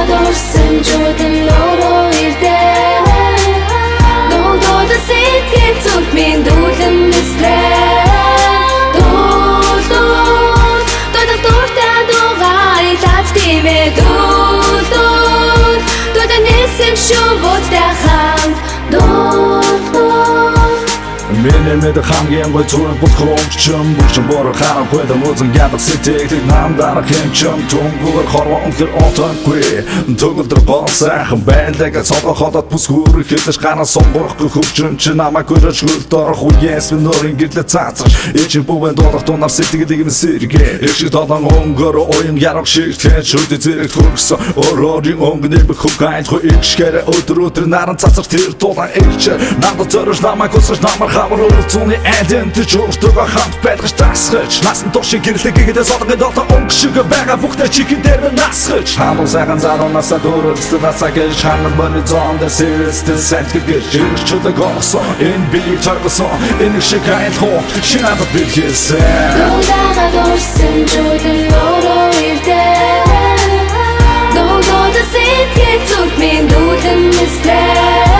дурсан жуудан өөрөө ирдээ дуудаад сэтгэл зүрх минь дүүлэн нэсрээ дуудаа дугай лац тимээ дуудаа нэсэг шувуутай хамт Миний мэд хамгийн гой зүрх бүхрөмчм бүхэн бороо харам хөдөө музын ядах сэтгэл нам дарах хэмчм тунгуур хорвоо өнхөр отонгүй төгөлдөр гонсайхан байлага цогоходод бүсгүүр хэлж ганаа сонгорхгүй хөвчөн чи намайг көрөж хөлдөрөх үеэс минорын гэрлэ цаацаш эч бовэн дорох тонар сэтгэлийг юм сэргэ эч тодан онгор оюн ярах шиг тэр шүд зэрэг төрсөн орорын онгнэр бөхгайд хо ичгэрэ өдрөдөр наран цацар тэр тулан эч надад зөрөж намайг өсгөж намайг Зуны эдэн тэр өөртөө хамт байдаг тасгаж насан туршиг гэрлэгээд содгод одоо өнгөшөг байгаа бүхтэй чихэн дээр насгаж хамт сайхан заронасаа дөрөвсөд насагэж хамт баны зон дээр сэрстэй сэтгэж чөдөг гоосон энэ би чаргасан энэ шиг айлхоо шинаад билгээсэн дуудаа дурсан жуудан өөрөө ирдээ дуудаа сэтгэл зүрх минь дүүлэн нэсрээ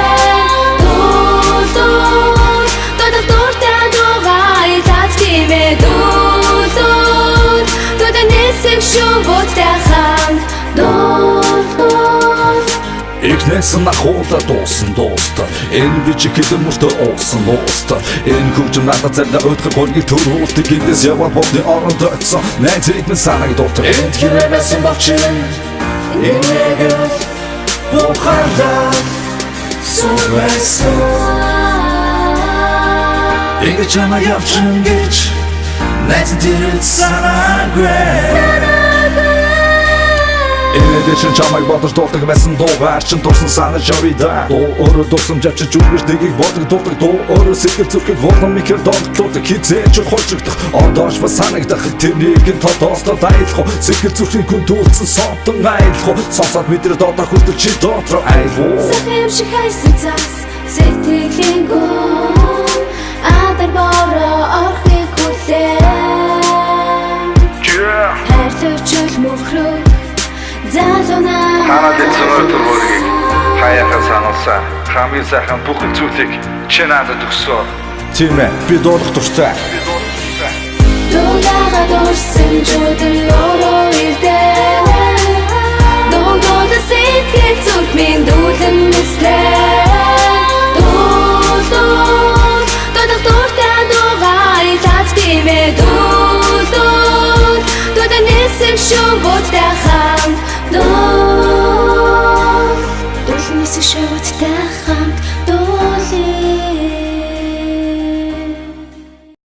Игнэсэн ахуулаа дуусан дуустал энэ би чи хэдэн мөртөө уусан дуустал энэ хөвчм надад зарда өдгөр гонгийг төрүүлдэг эндээс яваа бодны оронд очсон найзыг минь санааг дуутар энд хинээсэн багчин инээгэл бухарда сүрэсэн Игэ чамаа явчин гэж найзан тэрэл санаагүй Эрэдэшин чамайг бодож дуулдаг байсан дуугаар чин дурсан санаж явида Дуу өөрөө дурсан жавчиж үргэж нэгийг бодог дуулдаг Дуу өөрөө сэтгэл зүрхийг волон микэр догтлуулдаг Хизээч хойчогдох одооч ба санагдах Тэрнийг нь тодоостод айлах уу Сэтгэл зүрхийн күн дүүлсэн сонтон айлах уу Сонсоод мэдрээд одоо хүртэл чи дотроо айлах уу Сахим шиг хайсан цас сэтгэлийн гүн Адар бороо орхыг хүлээн Хайрлуучул мөхрөө Танад эцэг төрвөрийг хаяхаа сануулсан хамгийн сайхан бүхэн зүйлийг чи надад өгсөн. Тийм ээ би дуулах дуртай дуудаа дурсан жуудан өөрөө ирдээ дуудаа сэтгэл зүрх минь дүүлэн нэсрээ дуудаа дугай лац тимээ дуудаа нэсэг шувуутай хамт Дурмис шивот тах